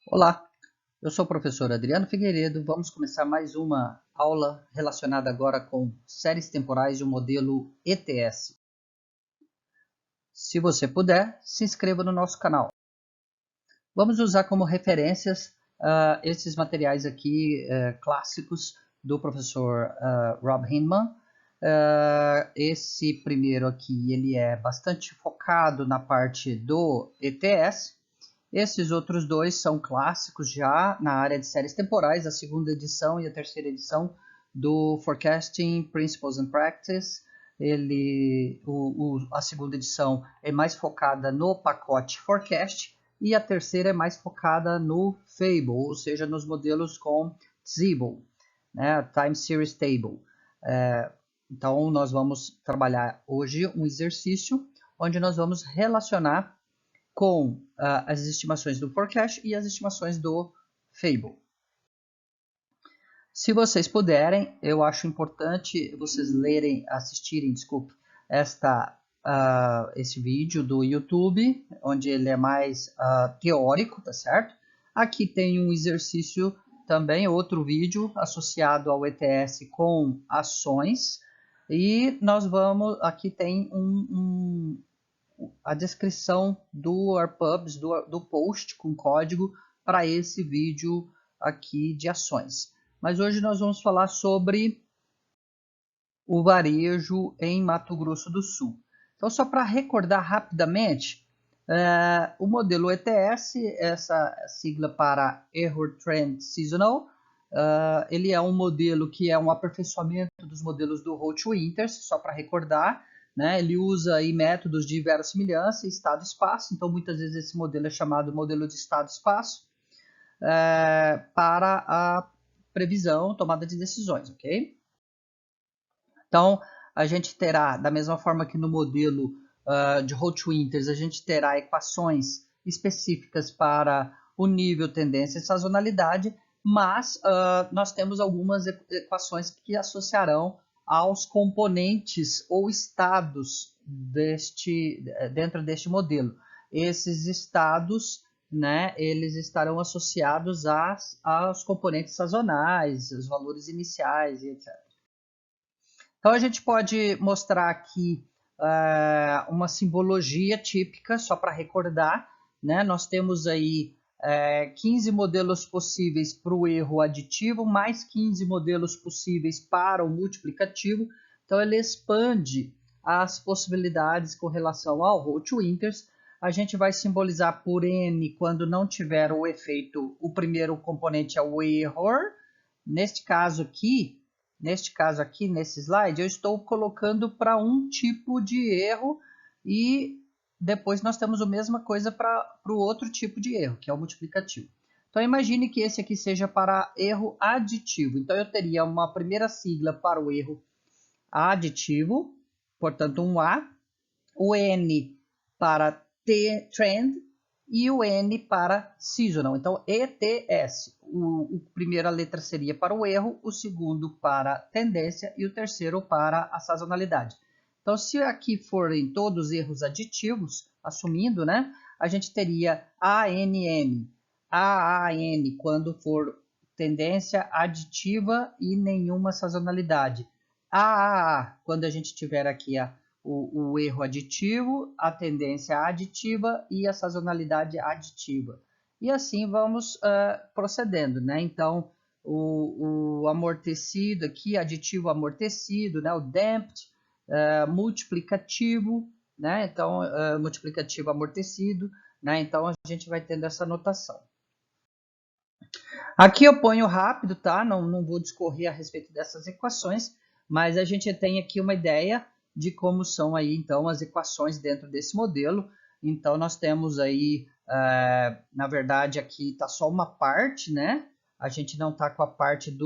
Olá, eu sou o professor Adriano Figueiredo. Vamos começar mais uma aula relacionada agora com séries temporais de um modelo ETS. Se você puder, se inscreva no nosso canal. Vamos usar como referências esses materiais aqui clássicos do professor Rob Hindman. Esse primeiro aqui ele é bastante focado na parte do ETS. Esses outros dois são clássicos já na área de séries temporais, a segunda edição e a terceira edição do Forecasting Principles and Practice. A segunda edição é mais focada no pacote Forecast e a terceira é mais focada no Fable, ou seja, nos modelos com Zibble, né, Time Series Table. Então, nós vamos trabalhar hoje um exercício onde nós vamos relacionar com as estimações do Forecast e as estimações do Fable. Se vocês puderem, eu acho importante vocês assistirem, esse vídeo do YouTube, onde ele é mais teórico, tá certo? Aqui tem um exercício também, outro vídeo associado ao ETS com ações. E aqui tem a descrição do ARPubs, do post com código para esse vídeo aqui de ações. Mas hoje nós vamos falar sobre o varejo em Mato Grosso do Sul. Então, só para recordar rapidamente, o modelo ETS, essa sigla para Error Trend Seasonal, ele é um modelo que é um aperfeiçoamento dos modelos do Roach Winters, só para recordar, né? Ele usa aí métodos de verossimilhança e estado-espaço, então muitas vezes esse modelo é chamado modelo de estado-espaço, para a previsão, tomada de decisões, ok? Então, a gente terá, da mesma forma que no modelo de Roach Winters, a gente terá equações específicas para o nível, tendência e sazonalidade, mas nós temos algumas equações que associarão aos componentes ou estados dentro deste modelo. Esses estados, né, eles estarão associados aos componentes sazonais, os valores iniciais e etc. Então, a gente pode mostrar aqui uma simbologia típica, só para recordar, né? Nós temos aí 15 modelos possíveis para o erro aditivo, mais 15 modelos possíveis para o multiplicativo. Então, ele expande as possibilidades com relação ao Roach Winters. A gente vai simbolizar por N quando não tiver o efeito, o primeiro componente é o error. Neste caso aqui, nesse slide, eu estou colocando para um tipo de erro e depois nós temos a mesma coisa para o outro tipo de erro, que é o multiplicativo. Então, imagine que esse aqui seja para erro aditivo. Então, eu teria uma primeira sigla para o erro aditivo, portanto, um A, o N para trend e o N para seasonal. Então, ETS. A primeira letra seria para o erro, o segundo para tendência e o terceiro para a sazonalidade. Então, se aqui forem todos erros aditivos, assumindo, né, a gente teria ANN, AAN quando for tendência aditiva e nenhuma sazonalidade. AAA, quando a gente tiver aqui o erro aditivo, a tendência aditiva e a sazonalidade aditiva. E assim vamos procedendo, né? Então, o amortecido aqui, aditivo amortecido, né? O damped, multiplicativo, né? Então, multiplicativo amortecido, né? Então, a gente vai tendo essa notação. Aqui eu ponho rápido, tá? Não vou discorrer a respeito dessas equações, mas a gente tem aqui uma ideia de como são aí, então, as equações dentro desse modelo. Então, nós temos aí, na verdade, aqui está só uma parte, né? A gente não está com a parte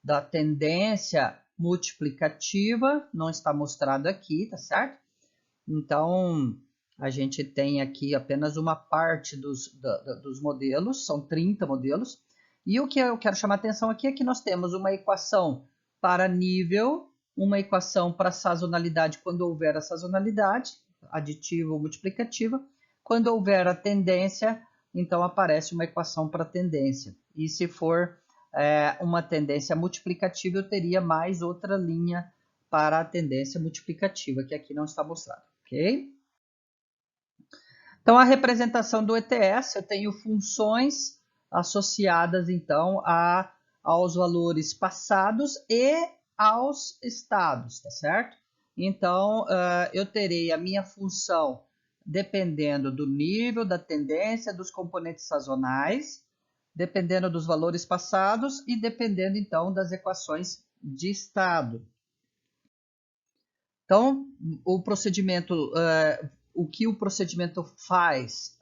da tendência multiplicativa, não está mostrado aqui, tá certo? Então, a gente tem aqui apenas uma parte dos modelos, são 30 modelos. E o que eu quero chamar a atenção aqui é que nós temos uma equação para nível, uma equação para sazonalidade quando houver a sazonalidade, aditiva ou multiplicativa. Quando houver a tendência, então aparece uma equação para tendência. E se for uma tendência multiplicativa, eu teria mais outra linha para a tendência multiplicativa, que aqui não está mostrado, ok? Então, a representação do ETS, eu tenho funções associadas, então, aos valores passados e aos estados, tá certo? Então, eu terei a minha função dependendo do nível, da tendência, dos componentes sazonais, dependendo dos valores passados e dependendo, então, das equações de estado. Então, o procedimento, o que o procedimento faz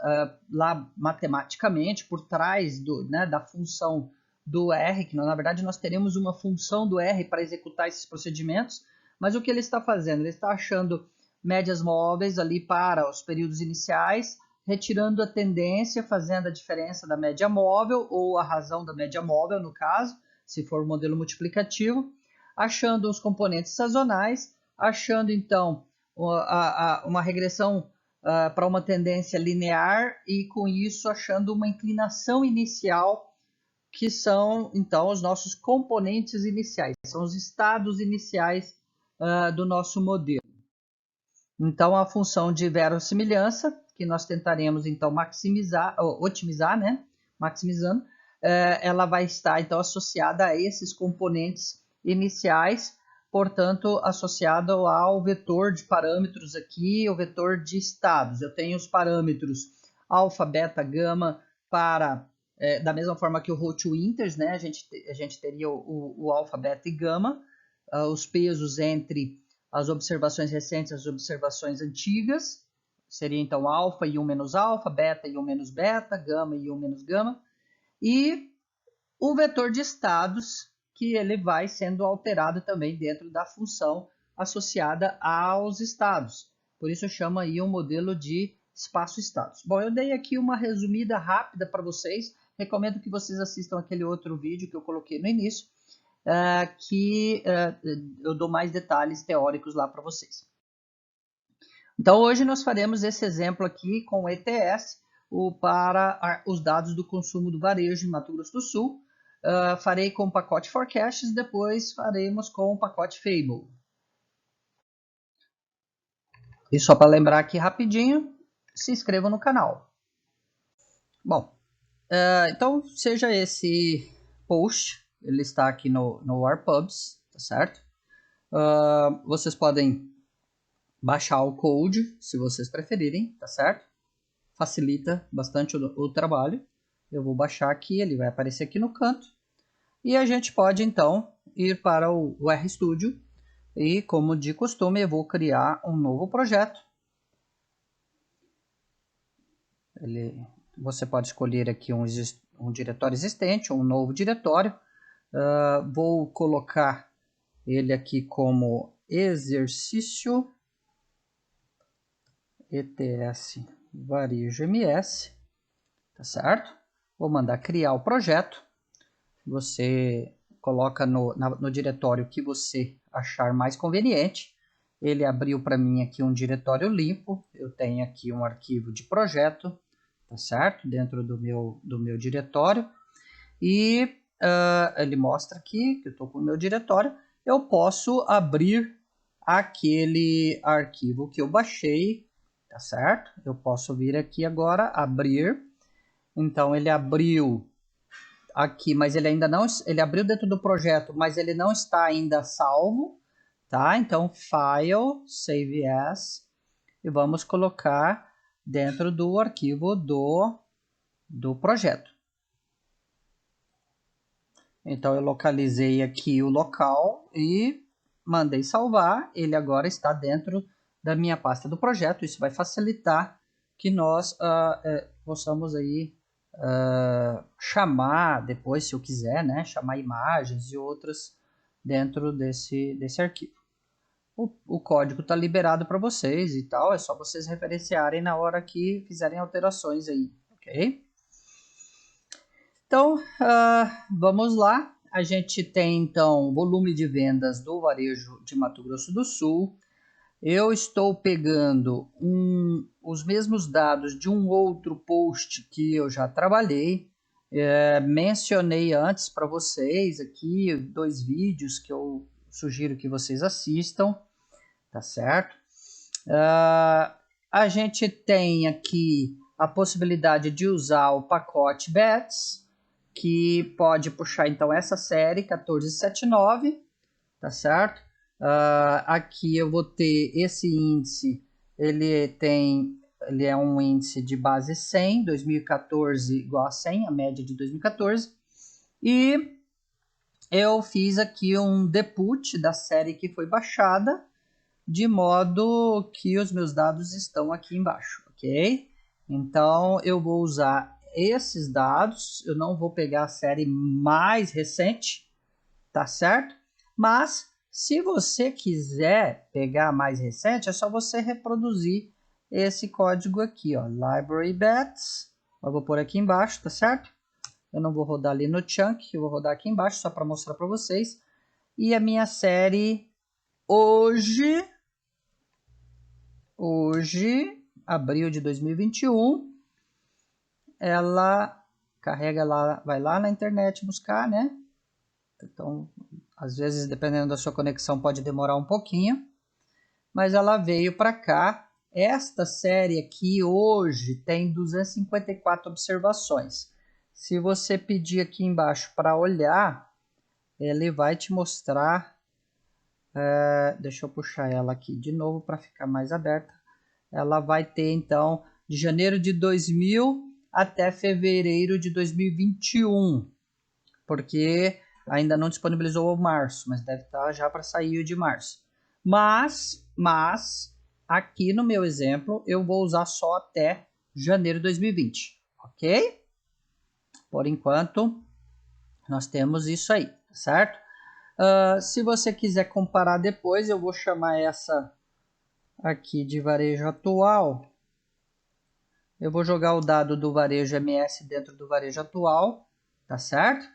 lá matematicamente, por trás da função do R, que na verdade nós teremos uma função do R para executar esses procedimentos, mas o que ele está fazendo? Ele está achando médias móveis ali para os períodos iniciais, retirando a tendência, fazendo a diferença da média móvel, ou a razão da média móvel, no caso, se for o modelo multiplicativo, achando os componentes sazonais, achando então uma regressão para uma tendência linear e com isso achando uma inclinação inicial, que são então os nossos componentes iniciais, são os estados iniciais do nosso modelo. Então a função de verossimilhança, que nós tentaremos então maximizar, otimizar, né? Maximizando, ela vai estar então associada a esses componentes iniciais, portanto, associado ao vetor de parâmetros aqui, o vetor de estados. Eu tenho os parâmetros alfa, beta, gama para, da mesma forma que o Roth-Winters, né? A gente teria o alfa, beta e gama, os pesos entre as observações recentes e as observações antigas. Seria então alfa e 1 menos alfa, beta e 1 menos beta, gama e 1 menos gama. E o vetor de estados, que ele vai sendo alterado também dentro da função associada aos estados. Por isso chama aí um modelo de espaço-estados. Bom, eu dei aqui uma resumida rápida para vocês. Recomendo que vocês assistam aquele outro vídeo que eu coloquei no início, que eu dou mais detalhes teóricos lá para vocês. Então, hoje nós faremos esse exemplo aqui com o ETS para os dados do consumo do varejo em Mato Grosso do Sul. Farei com o pacote Forecasts, depois faremos com o pacote Fable. E só para lembrar aqui rapidinho, se inscreva no canal. Bom, então seja esse post, ele está aqui no Warpubs, tá certo? Vocês podem baixar o code, se vocês preferirem, tá certo? Facilita bastante o trabalho. Eu vou baixar aqui, ele vai aparecer aqui no canto. E a gente pode, então, ir para o RStudio. E, como de costume, eu vou criar um novo projeto. Você pode escolher aqui um diretório existente, um novo diretório. Vou colocar ele aqui como exercício ETS varejo MS, tá certo? Vou mandar criar o projeto. Você coloca no diretório que você achar mais conveniente. Ele abriu para mim aqui um diretório limpo. Eu tenho aqui um arquivo de projeto, tá certo? Dentro do meu diretório. E ele mostra aqui que eu estou com o meu diretório. Eu posso abrir aquele arquivo que eu baixei, tá certo? Eu posso vir aqui agora, abrir. Então, ele abriu aqui, mas ele ainda não, ele abriu dentro do projeto, mas ele não está ainda salvo, tá? Então, File, Save As, e vamos colocar dentro do arquivo do projeto. Então, eu localizei aqui o local e mandei salvar. Ele agora está dentro da minha pasta do projeto. Isso vai facilitar que nós possamos aí chamar depois, se eu quiser, né? Chamar imagens e outras dentro desse arquivo. O código está liberado para vocês e tal. É só vocês referenciarem na hora que fizerem alterações aí, ok? Então, vamos lá. A gente tem, então, volume de vendas do varejo de Mato Grosso do Sul. eu estou pegando os mesmos dados de um outro post que eu já trabalhei. Mencionei antes para vocês aqui 2 vídeos que eu sugiro que vocês assistam, tá certo? A gente tem aqui a possibilidade de usar o pacote Bets, que pode puxar então essa série 1479, tá certo? Aqui eu vou ter esse índice, ele é um índice de base 100, 2014 igual a 100, a média de 2014, e eu fiz aqui um deput da série que foi baixada, de modo que os meus dados estão aqui embaixo, ok? Então eu vou usar esses dados, eu não vou pegar a série mais recente, tá certo? Mas se você quiser pegar a mais recente, é só você reproduzir esse código aqui, ó, library bets. Eu vou pôr aqui embaixo, tá certo? Eu não vou rodar ali no chunk, eu vou rodar aqui embaixo só para mostrar para vocês. E a minha série hoje, abril de 2021, ela carrega lá, vai lá na internet buscar, né? Então, às vezes, dependendo da sua conexão, pode demorar um pouquinho, mas ela veio para cá. Esta série aqui hoje tem 254 observações. Se você pedir aqui embaixo para olhar, ele vai te mostrar. Deixa eu puxar ela aqui de novo para ficar mais aberta. Ela vai ter então de janeiro de 2000 até fevereiro de 2021, porque ainda não disponibilizou o março, mas deve estar já para sair o de março. Mas aqui no meu exemplo eu vou usar só até janeiro de 2020, ok? Por enquanto nós temos isso aí, certo? Se você quiser comparar depois, eu vou chamar essa aqui de varejo atual. Eu vou jogar o dado do varejo MS dentro do varejo atual, tá certo?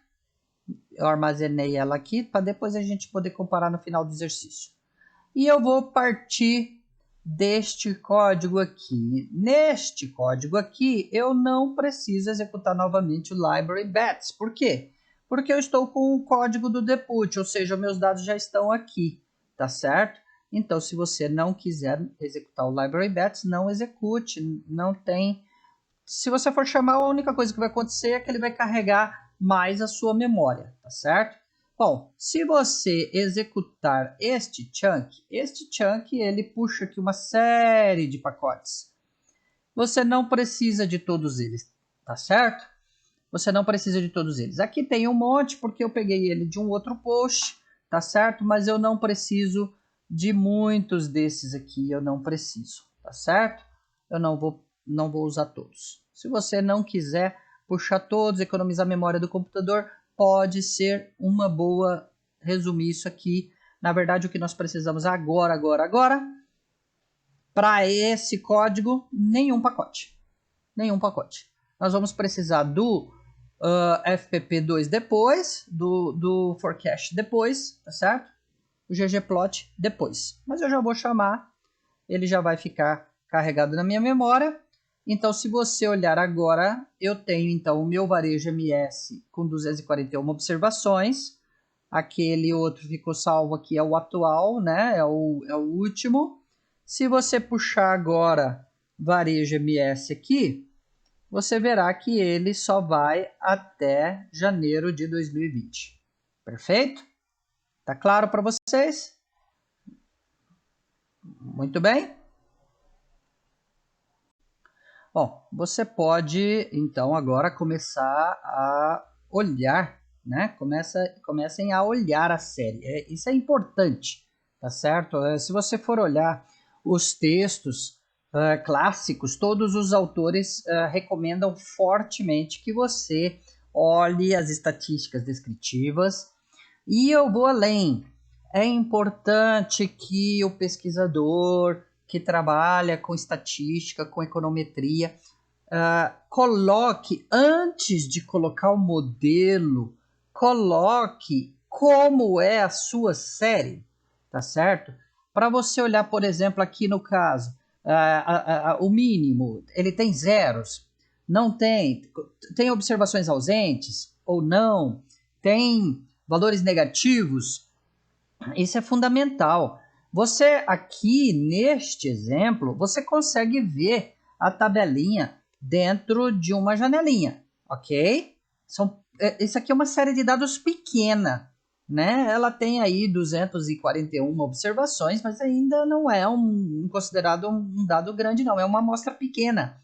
Eu armazenei ela aqui para depois a gente poder comparar no final do exercício. E eu vou partir deste código aqui. Neste código aqui, eu não preciso executar novamente o library bets. Por quê? Porque eu estou com o código do deput, ou seja, meus dados já estão aqui, tá certo? Então, se você não quiser executar o library bets, não execute, não tem. Se você for chamar, a única coisa que vai acontecer é que ele vai carregar mais a sua memória, tá certo? Bom, se você executar este chunk ele puxa aqui uma série de pacotes. Você não precisa de todos eles, tá certo? Você não precisa de todos eles. Aqui tem um monte porque eu peguei ele de um outro post, tá certo? Mas eu não preciso de muitos desses aqui, eu não preciso, tá certo? Eu não vou usar todos. Se você não quiser puxar todos, economizar a memória do computador, pode ser uma boa resumir isso aqui. Na verdade, o que nós precisamos agora, para esse código, nenhum pacote. Nenhum pacote. Nós vamos precisar do FPP2 depois, do forecast depois, tá certo? O ggplot depois. Mas eu já vou chamar, ele já vai ficar carregado na minha memória. Então, se você olhar agora, eu tenho então o meu varejo MS com 241 observações. Aquele outro ficou salvo aqui, é o atual, né? É o último. Se você puxar agora varejo MS aqui, você verá que ele só vai até janeiro de 2020. Perfeito? Tá claro para vocês? Muito bem. Bom, você pode então agora começar a olhar, né? Comecem a olhar a série. Isso é importante, tá certo? Se você for olhar os textos clássicos, todos os autores recomendam fortemente que você olhe as estatísticas descritivas. E eu vou além. É importante que o pesquisador que trabalha com estatística, com econometria, coloque, antes de colocar o modelo, coloque como é a sua série, tá certo? Para você olhar, por exemplo, aqui no caso, o mínimo, ele tem zeros? Não tem? Tem observações ausentes ou não? Tem valores negativos? Isso é fundamental. Você aqui, neste exemplo, você consegue ver a tabelinha dentro de uma janelinha, ok? Isso aqui é uma série de dados pequena, né? Ela tem aí 241 observações, mas ainda não é considerado um dado grande, não. É uma amostra pequena,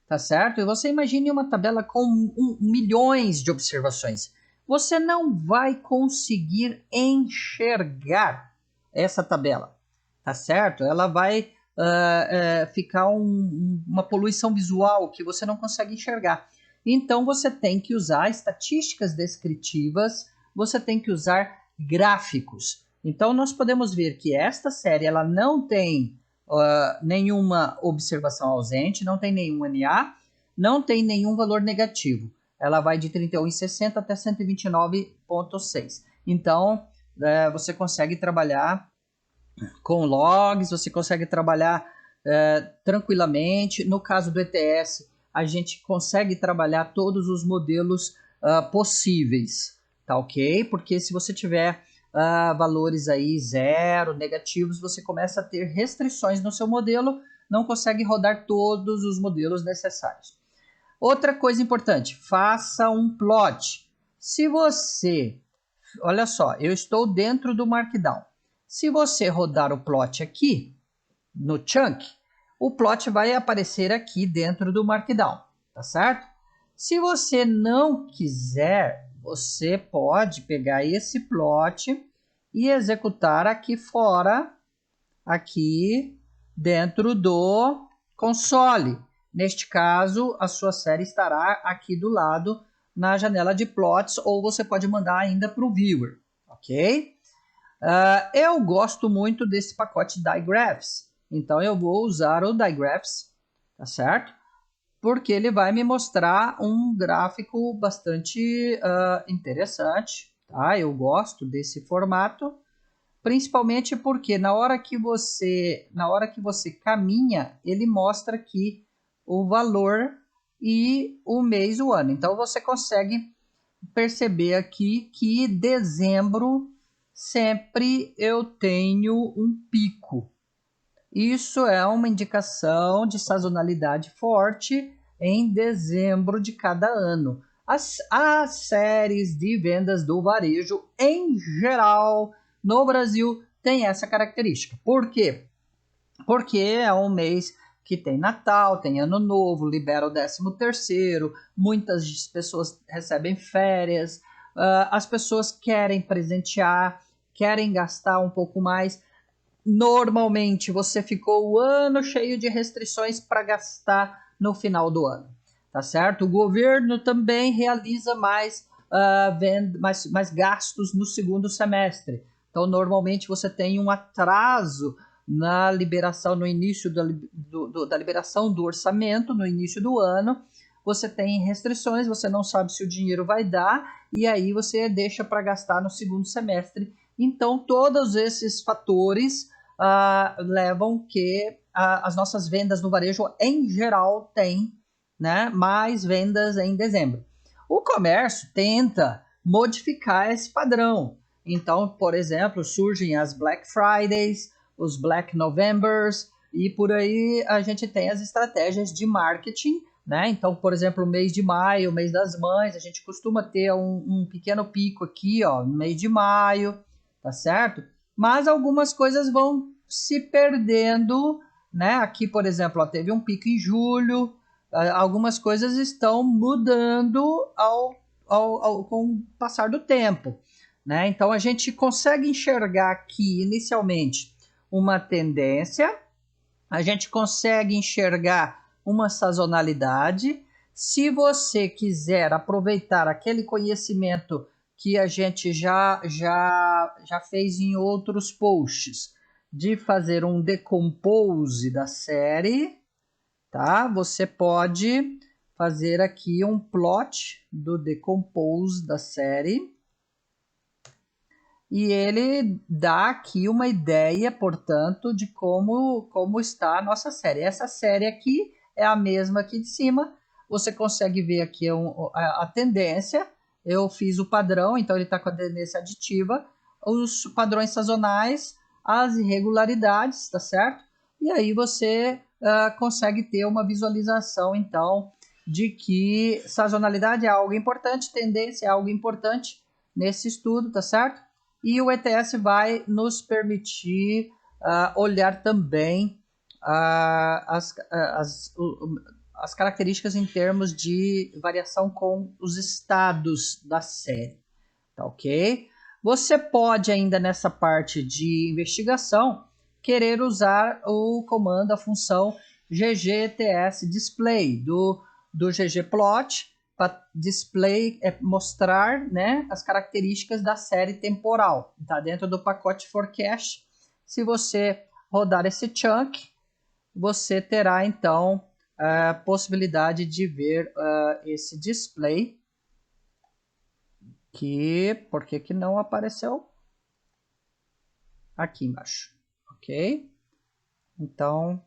tá certo? E você imagine uma tabela com milhões de observações. Você não vai conseguir enxergar essa tabela, tá certo? Ela vai ficar uma poluição visual que você não consegue enxergar. Então, você tem que usar estatísticas descritivas, você tem que usar gráficos. Então, nós podemos ver que esta série ela não tem nenhuma observação ausente, não tem nenhum NA, não tem nenhum valor negativo. Ela vai de 31,60 até 129,6. Então, você consegue trabalhar com logs, você consegue trabalhar tranquilamente. No caso do ETS, a gente consegue trabalhar todos os modelos possíveis, tá ok? Porque se você tiver valores aí zero, negativos, você começa a ter restrições no seu modelo, não consegue rodar todos os modelos necessários. Outra coisa importante, faça um plot. Se você, olha só, eu estou dentro do Markdown. Se você rodar o plot aqui, no chunk, o plot vai aparecer aqui dentro do Markdown, tá certo? Se você não quiser, você pode pegar esse plot e executar aqui fora, aqui dentro do console. Neste caso, a sua série estará aqui do lado na janela de plots, ou você pode mandar ainda para o viewer, ok? Eu gosto muito desse pacote digraphs, então eu vou usar o digraphs, tá certo? Porque ele vai me mostrar um gráfico bastante interessante, tá? Eu gosto desse formato, principalmente porque na hora que você caminha, ele mostra aqui o valor e o mês, o ano. Então você consegue perceber aqui que dezembro sempre eu tenho um pico. Isso é uma indicação de sazonalidade forte em dezembro de cada ano. As séries de vendas do varejo, em geral, no Brasil, têm essa característica. Por quê? Porque é um mês que tem Natal, tem Ano Novo, libera o 13º, muitas pessoas recebem férias, as pessoas querem presentear, querem gastar um pouco mais. Normalmente você ficou o ano cheio de restrições para gastar no final do ano, tá certo? O governo também realiza mais gastos no segundo semestre. Então, normalmente você tem um atraso na liberação, no início da liberação do orçamento, no início do ano. Você tem restrições, você não sabe se o dinheiro vai dar, e aí você deixa para gastar no segundo semestre. Então, todos esses fatores levam que as nossas vendas no varejo, em geral, têm, né, mais vendas em dezembro. O comércio tenta modificar esse padrão. Então, por exemplo, surgem as Black Fridays, os Black Novembers, e por aí a gente tem as estratégias de marketing, né? Então, por exemplo, o mês de maio, o mês das mães, a gente costuma ter um pequeno pico aqui, ó, no mês de maio, tá certo? Mas algumas coisas vão se perdendo, né? Aqui, por exemplo, ó, teve um pico em julho, algumas coisas estão mudando com o passar do tempo, né? Então a gente consegue enxergar aqui inicialmente uma tendência, a gente consegue enxergar uma sazonalidade. Se você quiser aproveitar aquele conhecimento que a gente já fez em outros posts, de fazer um decompose da série, tá? Você pode fazer aqui um plot do decompose da série. e ele dá aqui uma ideia, portanto, de como está a nossa série. Essa série aqui é a mesma aqui de cima. Você consegue ver aqui a tendência. Eu fiz o padrão, então ele está com a tendência aditiva. Os padrões sazonais, as irregularidades, tá certo? E aí você consegue ter uma visualização, então, de que sazonalidade é algo importante, tendência é algo importante nesse estudo, tá certo? E o ETS vai nos permitir olhar também as características em termos de variação com os estados da série, tá ok? Você pode ainda nessa parte de investigação querer usar o comando, a função ggets_display do ggplot, para display mostrar, né, as características da série temporal. Está dentro do pacote forecast. Se você rodar esse chunk, você terá então a possibilidade de ver esse display. Por que não apareceu aqui embaixo, ok? Então,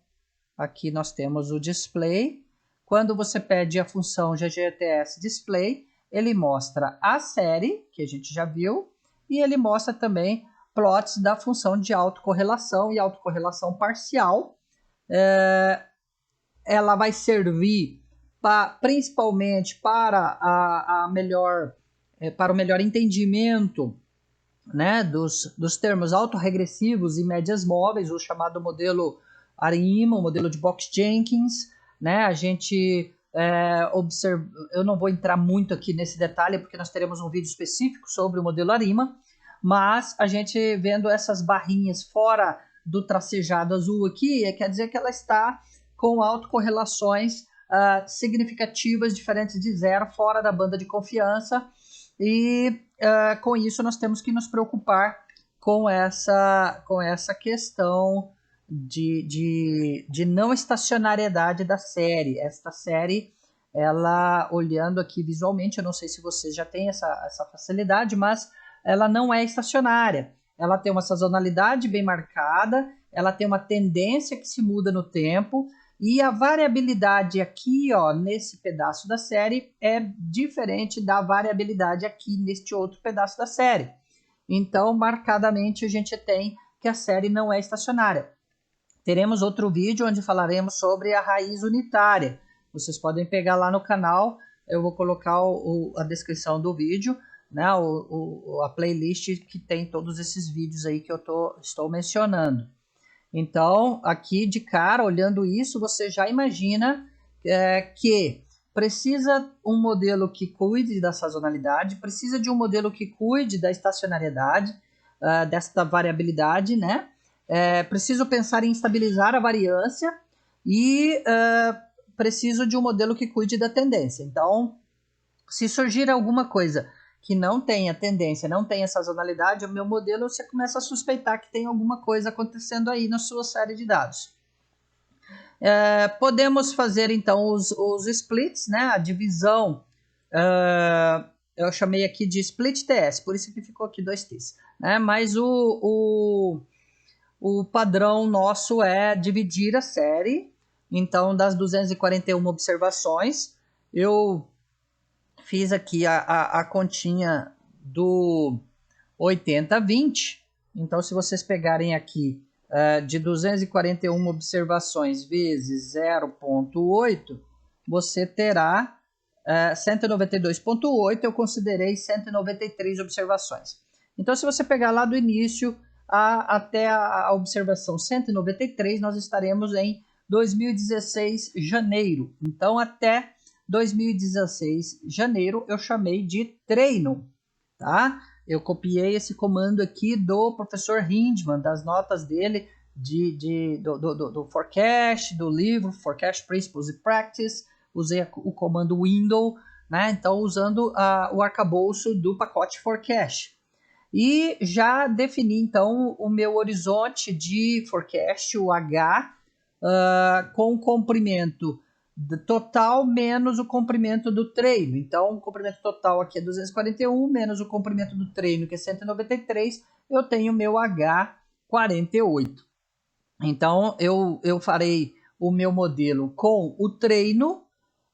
aqui nós temos o display. Quando você pede a função ggts_display, ele mostra a série, que a gente já viu, e ele mostra também plots da função de autocorrelação e autocorrelação parcial. Ela vai servir principalmente para para o melhor entendimento, né, dos termos autorregressivos e médias móveis, o chamado modelo ARIMA, o modelo de Box-Jenkins, né? A gente observa, eu não vou entrar muito aqui nesse detalhe porque nós teremos um vídeo específico sobre o modelo ARIMA, mas a gente vendo essas barrinhas fora do tracejado azul aqui, quer dizer que ela está com autocorrelações significativas diferentes de zero, fora da banda de confiança, e com isso nós temos que nos preocupar com essa questão de não estacionariedade da série. Esta série, ela olhando aqui visualmente, eu não sei se vocês já têm essa facilidade, mas ela não é estacionária. Ela tem uma sazonalidade bem marcada, ela tem uma tendência que se muda no tempo, e a variabilidade aqui, ó, nesse pedaço da série é diferente da variabilidade aqui neste outro pedaço da série. Então, marcadamente, a gente tem que a série não é estacionária. Teremos outro vídeo onde falaremos sobre a raiz unitária. Vocês podem pegar lá no canal, eu vou colocar a descrição do vídeo, né, a playlist que tem todos esses vídeos aí que eu estou mencionando. Então, aqui de cara, olhando isso, você já imagina que precisa um modelo que cuide da sazonalidade, precisa de um modelo que cuide da estacionariedade, desta variabilidade, né? Preciso pensar em estabilizar a variância e preciso de um modelo que cuide da tendência. Então, se surgir alguma coisa que não tenha tendência, não tenha sazonalidade, o meu modelo você começa a suspeitar que tem alguma coisa acontecendo aí na sua série de dados. Podemos fazer então os splits, né? A divisão, eu chamei aqui de split TS, por isso que ficou aqui 2 T's, né? Mas o padrão nosso é dividir a série. Então, das 241 observações, eu fiz aqui a continha do 80-20. Então, se vocês pegarem aqui de 241 observações vezes 0,8, você terá 192,8. Eu considerei 193 observações. Então, se você pegar lá do início até a observação 193, nós estaremos em 2016, janeiro. Então, até 2016, janeiro, eu chamei de treino, tá? Eu copiei esse comando aqui do professor Hindman, das notas dele do Forecast, do livro Forecast Principles and Practice. Usei o comando window, né? Então, usando o arcabouço do pacote Forecast. E já defini, então, o meu horizonte de Forecast, o H, com comprimento total menos o comprimento do treino. Então, o comprimento total aqui é 241, menos o comprimento do treino, que é 193, eu tenho meu H48. Então, eu farei o meu modelo com o treino,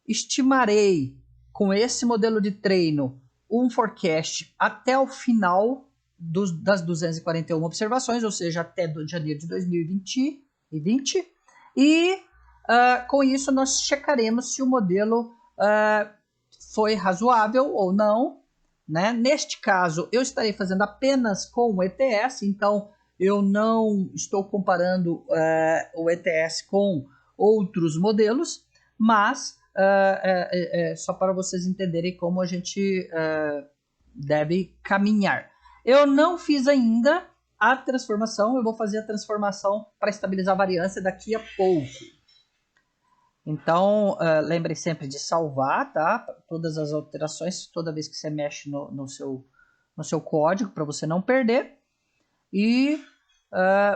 estimarei com esse modelo de treino um forecast até o final das 241 observações, ou seja, até janeiro de 2020, e com isso nós checaremos se o modelo foi razoável ou não, né? Neste caso, eu estarei fazendo apenas com o ETS, então eu não estou comparando o ETS com outros modelos, mas só para vocês entenderem como a gente deve caminhar. Eu não fiz ainda a transformação, eu vou fazer a transformação para estabilizar a variância daqui a pouco. Então, lembre sempre de salvar, tá? Todas as alterações, toda vez que você mexe no seu código, para você não perder. E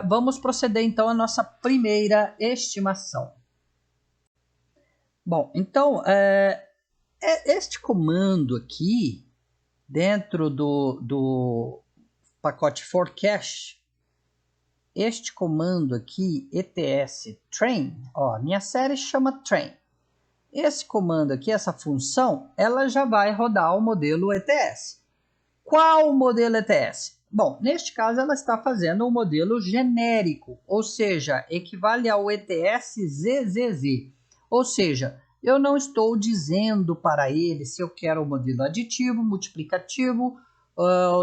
vamos proceder então à nossa primeira estimação. Bom, então, este comando aqui, dentro do pacote forecast, este comando aqui, ets train, ó, minha série chama train. Esse comando aqui, essa função, ela já vai rodar o modelo ETS. Qual o modelo ETS? Bom, neste caso ela está fazendo um modelo genérico, ou seja, equivale ao ETS ZZZ. Ou seja, eu não estou dizendo para ele se eu quero o modelo aditivo, multiplicativo,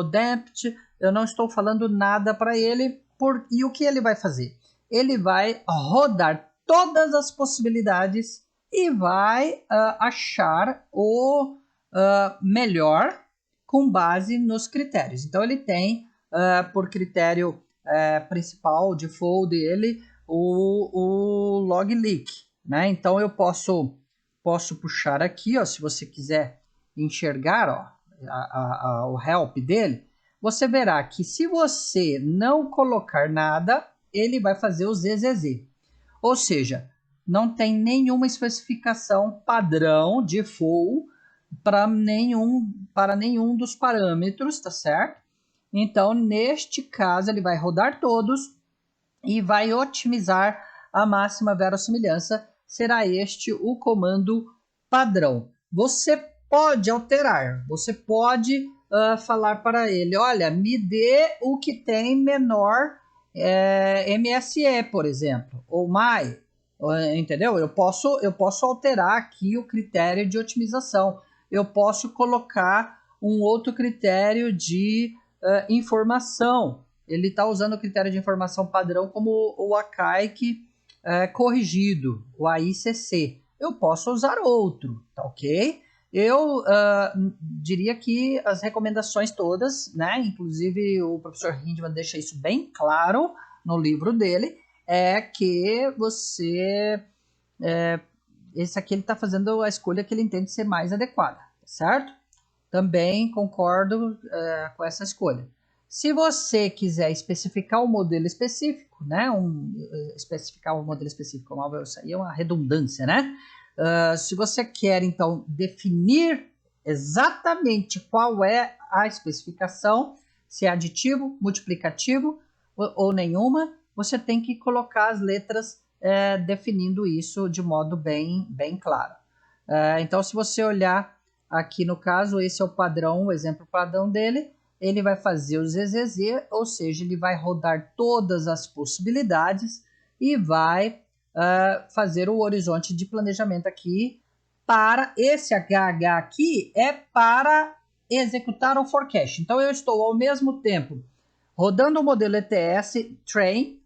damped, eu não estou falando nada para ele. E o que ele vai fazer? Ele vai rodar todas as possibilidades e vai achar o melhor com base nos critérios. Então, ele tem por critério principal, default dele, o log leak, né? Então, eu posso puxar aqui, ó, se você quiser enxergar, ó, o help dele, você verá que se você não colocar nada, ele vai fazer o ZZZ. Ou seja, não tem nenhuma especificação padrão default para nenhum dos parâmetros, tá certo? Então, neste caso, ele vai rodar todos e vai otimizar a máxima verossimilhança. Será este o comando padrão. Você pode alterar, você pode falar para ele, olha, me dê o que tem menor MSE, por exemplo, ou MAI, entendeu? Eu posso alterar aqui o critério de otimização. Eu posso colocar um outro critério de informação. Ele está usando o critério de informação padrão como o ACAIC corrigido, o AICC. Eu posso usar outro, tá ok? Eu diria que as recomendações todas, né, inclusive o professor Hindman deixa isso bem claro no livro dele, é que você... esse aqui ele está fazendo a escolha que ele entende ser mais adequada, certo? Também concordo com essa escolha. Se você quiser especificar um modelo específico, né, especificar um modelo específico, isso aí é uma redundância, né? Se você quer, então, definir exatamente qual é a especificação, se é aditivo, multiplicativo ou nenhuma, você tem que colocar as letras definindo isso de modo bem claro. Então, se você olhar aqui no caso, esse é o padrão, o exemplo padrão dele, ele vai fazer o ZZZ, ou seja, ele vai rodar todas as possibilidades e vai fazer o horizonte de planejamento aqui para esse HH aqui é para executar o forecast. Então, eu estou ao mesmo tempo rodando o modelo ETS train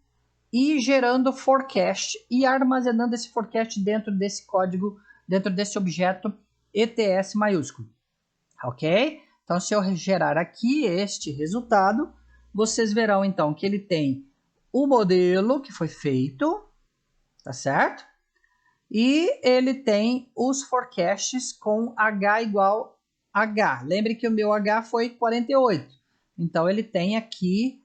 e gerando forecast e armazenando esse forecast dentro desse código, dentro desse objeto ETS maiúsculo, ok? Então, se eu gerar aqui este resultado, vocês verão, então, que ele tem o modelo que foi feito, tá certo? E ele tem os forecasts com H igual H. Lembre que o meu H foi 48. Então, ele tem aqui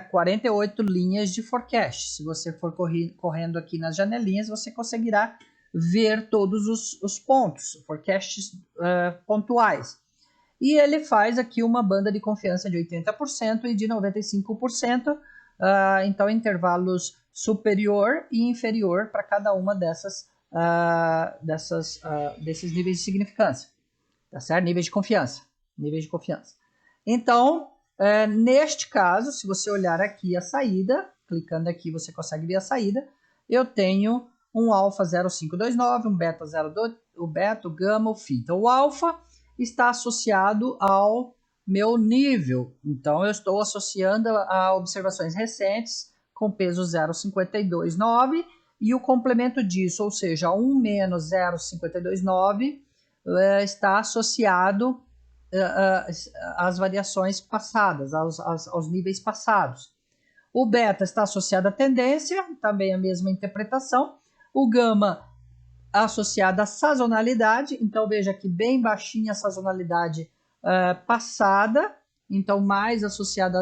48 linhas de forecast. Se você for correndo aqui nas janelinhas, você conseguirá ver todos os pontos, forecasts pontuais. E ele faz aqui uma banda de confiança de 80% e de 95%, então intervalos superior e inferior para cada uma desses níveis de significância, tá certo? Níveis de confiança. Então, neste caso, se você olhar aqui a saída, clicando aqui você consegue ver a saída, eu tenho um alfa 0529, um beta 02, o beta, o gama, o phi. Então, o alfa está associado ao meu nível. Então, eu estou associando a observações recentes com peso 0,529 e o complemento disso, ou seja, 1 menos 0,529, está associado às variações passadas, aos níveis passados. O beta está associado à tendência, também a mesma interpretação. O gama associado à sazonalidade, então veja aqui bem baixinha a sazonalidade passada, então mais associada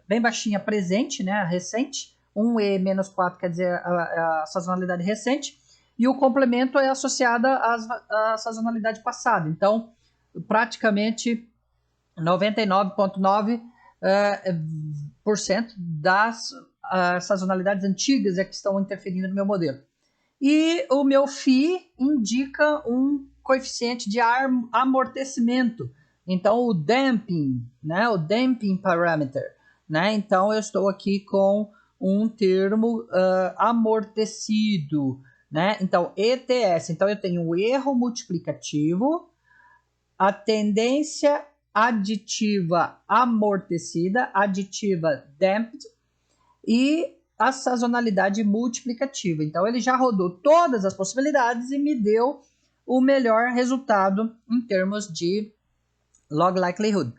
bem baixinha presente, né, recente, 1E menos 4 quer dizer a sazonalidade recente, e o complemento é associado à sazonalidade passada, então praticamente 99,9% das sazonalidades antigas é que estão interferindo no meu modelo. E o meu phi indica um coeficiente de amortecimento. Então, o damping, né? O damping parameter, né? Então, eu estou aqui com um termo amortecido, né? Então, ETS. Então, eu tenho o erro multiplicativo, a tendência aditiva amortecida, aditiva damped, e a sazonalidade multiplicativa. Então, ele já rodou todas as possibilidades e me deu o melhor resultado em termos de log likelihood.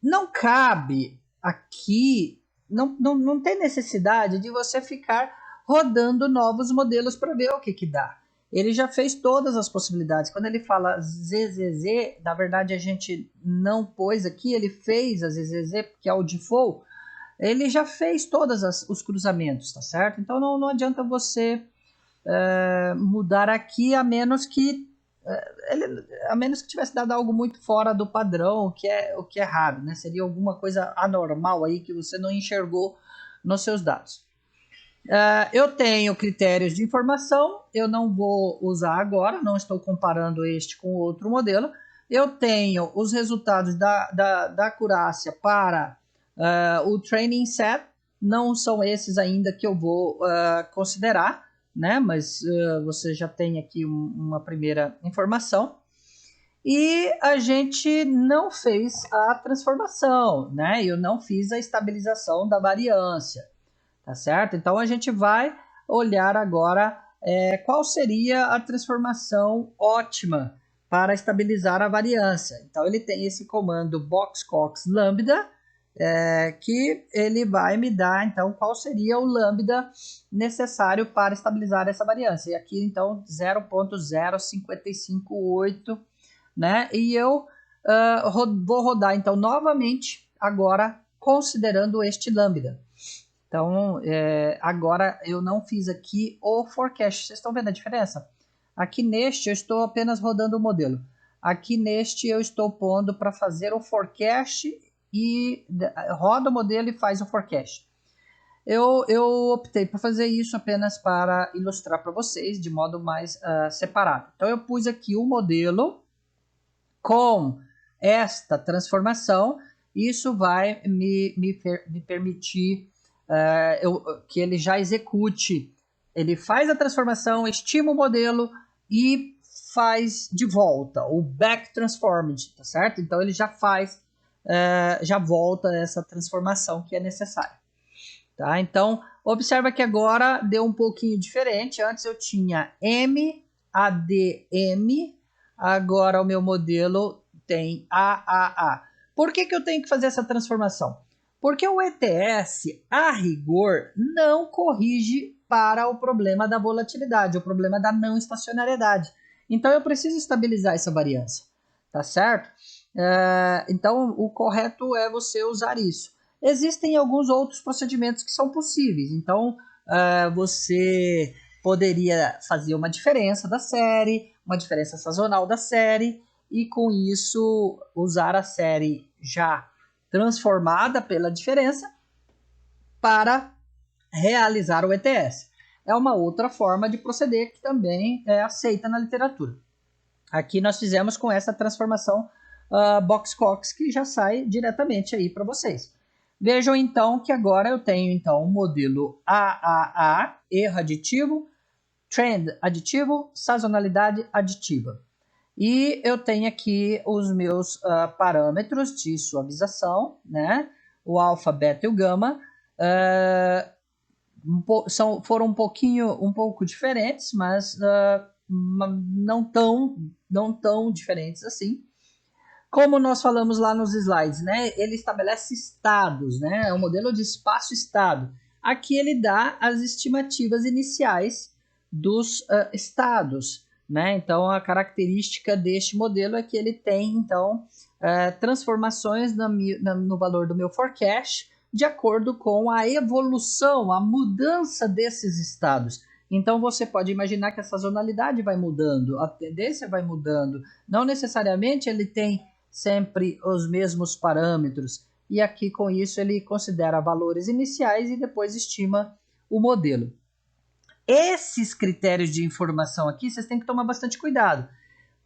Não cabe aqui, não tem necessidade de você ficar rodando novos modelos para ver o que dá. Ele já fez todas as possibilidades. Quando ele fala ZZZ, na verdade a gente não pôs aqui, ele fez a ZZZ, que é o default. Ele já fez todos os cruzamentos, tá certo? Então não adianta você mudar aqui, a menos que tivesse dado algo muito fora do padrão, o que é errado, né? Seria alguma coisa anormal aí que você não enxergou nos seus dados. Eu tenho critérios de informação, eu não vou usar agora, não estou comparando este com outro modelo. Eu tenho os resultados da acurácia para o training set, não são esses ainda que eu vou considerar, né? Mas você já tem aqui uma primeira informação. E a gente não fez a transformação, né? Eu não fiz a estabilização da variância, tá certo? Então a gente vai olhar agora qual seria a transformação ótima para estabilizar a variância. Então ele tem esse comando boxcox lambda, que ele vai me dar então qual seria o lambda necessário para estabilizar essa variância. E aqui então 0.0558, né? E eu vou rodar então novamente agora considerando este lambda. Então, agora eu não fiz aqui o forecast. Vocês estão vendo a diferença? Aqui neste eu estou apenas rodando o modelo. Aqui neste eu estou pondo para fazer o forecast e roda o modelo e faz o forecast. Eu optei por fazer isso apenas para ilustrar para vocês de modo mais separado. Então eu pus aqui o modelo com esta transformação. Isso vai me permitir que ele já execute. Ele faz a transformação, estima o modelo e faz de volta o back transformed, tá certo? Então ele já faz, já volta essa transformação que é necessária. Tá? Então observa que agora deu um pouquinho diferente. Antes eu tinha M, ADM, agora o meu modelo tem AAA. Por que eu tenho que fazer essa transformação? Porque o ETS, a rigor, não corrige para o problema da volatilidade, o problema da não estacionariedade. Então, eu preciso estabilizar essa variância, tá certo? Então, o correto é você usar isso. Existem alguns outros procedimentos que são possíveis. Então, você poderia fazer uma diferença da série, uma diferença sazonal da série, e com isso usar a série já transformada pela diferença para realizar o ETS. É uma outra forma de proceder que também é aceita na literatura. Aqui nós fizemos com essa transformação Box-Cox, que já sai diretamente aí para vocês. Vejam então que agora eu tenho então o modelo AAA, erro aditivo, trend aditivo, sazonalidade aditiva. E eu tenho aqui os meus parâmetros de suavização, né? O alfa, beta e o gama. Foram um pouco diferentes, mas não tão diferentes assim. Como nós falamos lá nos slides, né? Ele estabelece estados, né? É um modelo de espaço-estado. Aqui ele dá as estimativas iniciais dos estados, né? Então a característica deste modelo é que ele tem então transformações no valor do meu forecast de acordo com a evolução, a mudança desses estados. Então você pode imaginar que a sazonalidade vai mudando, a tendência vai mudando. Não necessariamente ele tem sempre os mesmos parâmetros. E aqui com isso ele considera valores iniciais e depois estima o modelo. Esses critérios de informação aqui vocês têm que tomar bastante cuidado.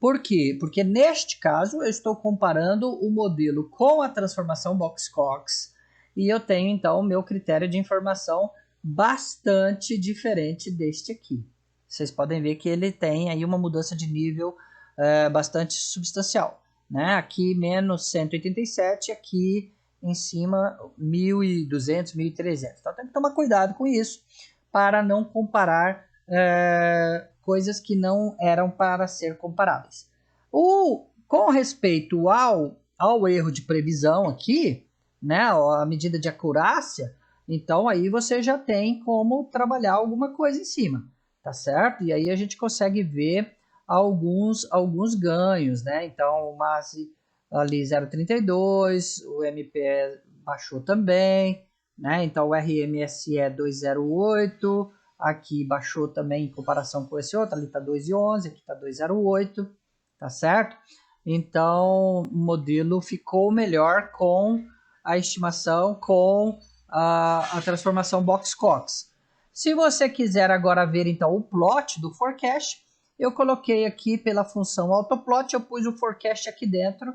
Por quê? Porque neste caso eu estou comparando o modelo com a transformação Box-Cox e eu tenho então o meu critério de informação bastante diferente deste aqui. Vocês podem ver que ele tem aí uma mudança de nível bastante substancial, né? Aqui menos 187, aqui em cima 1.200, 1.300. Então tem que tomar cuidado com isso para não comparar coisas que não eram para ser comparáveis. Com respeito ao erro de previsão aqui, né, a medida de acurácia, então aí você já tem como trabalhar alguma coisa em cima, tá certo? E aí a gente consegue ver alguns ganhos, né? Então o MASE ali 0,32, o MPE baixou também, né? Então o RMSE 208, aqui baixou também em comparação com esse outro, ali está 2,11, aqui está 2,08, tá certo? Então o modelo ficou melhor com a estimação, com a transformação Box-Cox. Se você quiser agora ver então o plot do forecast, eu coloquei aqui pela função autoplot, eu pus o forecast aqui dentro,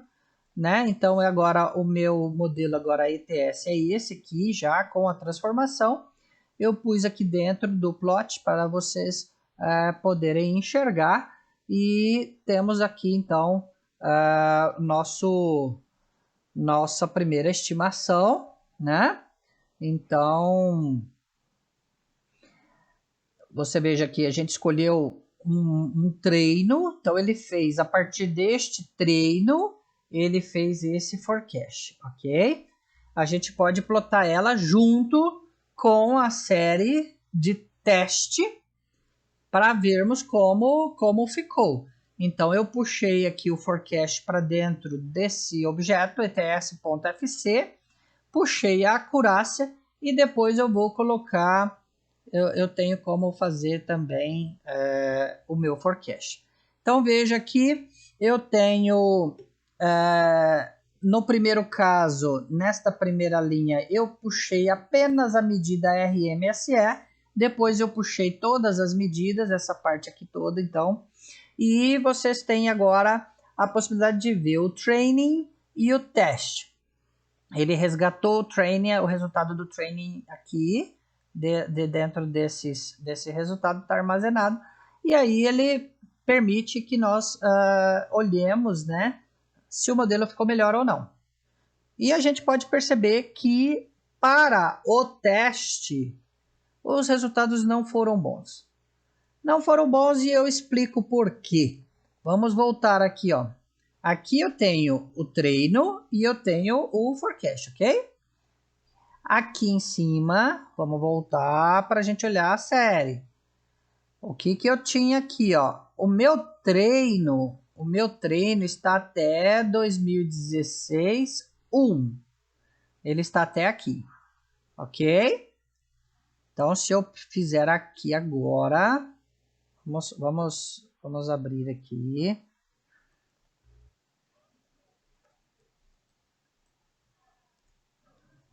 né? Então agora o meu modelo agora ETS é esse aqui, já com a transformação. Eu pus aqui dentro do plot para vocês poderem enxergar. E temos aqui então nossa primeira estimação, né? Então você veja que a gente escolheu um treino, então ele fez a partir deste treino, ele fez esse forecast, ok? A gente pode plotar ela junto com a série de teste para vermos como ficou. Então eu puxei aqui o forecast para dentro desse objeto ets.fc, puxei a acurácia e depois eu vou colocar, eu tenho como fazer também o meu forecast. Então veja que eu tenho, no primeiro caso, nesta primeira linha, eu puxei apenas a medida RMSE, depois eu puxei todas as medidas, essa parte aqui toda, então, e vocês têm agora a possibilidade de ver o training e o teste. Ele resgatou o training, o resultado do training aqui, dentro desse resultado está armazenado, e aí ele permite que nós olhemos, né, se o modelo ficou melhor ou não. E a gente pode perceber que para o teste, os resultados não foram bons. Não foram bons e eu explico por quê. Vamos voltar aqui, ó. Aqui eu tenho o treino e eu tenho o forecast, ok? Aqui em cima, vamos voltar para a gente olhar a série. O que eu tinha aqui, ó? O meu treino está até 2016, 1. Ele está até aqui, ok? Então, se eu fizer aqui agora, Vamos abrir aqui.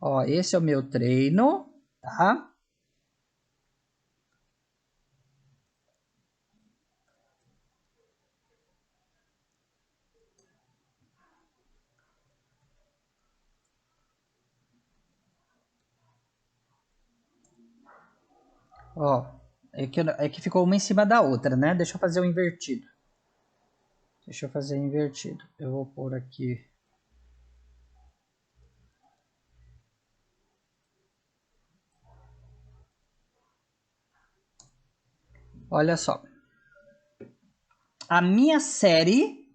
Ó, esse é o meu treino, tá? Ó, é que ficou uma em cima da outra, né? Deixa eu fazer o invertido. Eu vou pôr aqui. Olha só. A minha série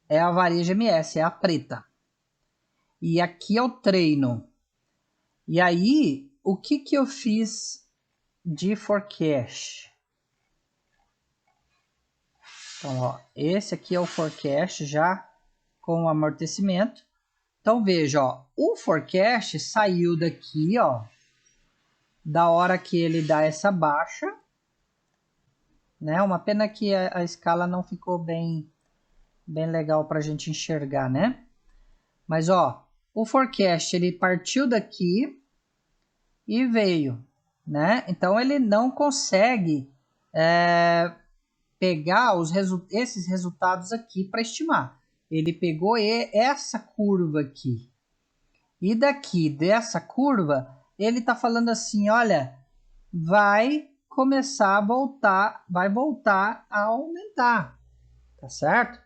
é a Varejo MS, é a preta. E aqui é o treino. E aí, o que eu fiz de forecast? Então, ó, esse aqui é o forecast já com o amortecimento. Então, veja, ó, o forecast saiu daqui, ó, da hora que ele dá essa baixa, né? Uma pena que a escala não ficou bem legal para a gente enxergar, né? Mas, ó, o forecast, ele partiu daqui e veio, né? Então, ele não consegue pegar esses resultados aqui para estimar. Ele pegou essa curva aqui. E daqui dessa curva, ele está falando assim, olha, vai começar a voltar, vai voltar a aumentar, tá certo?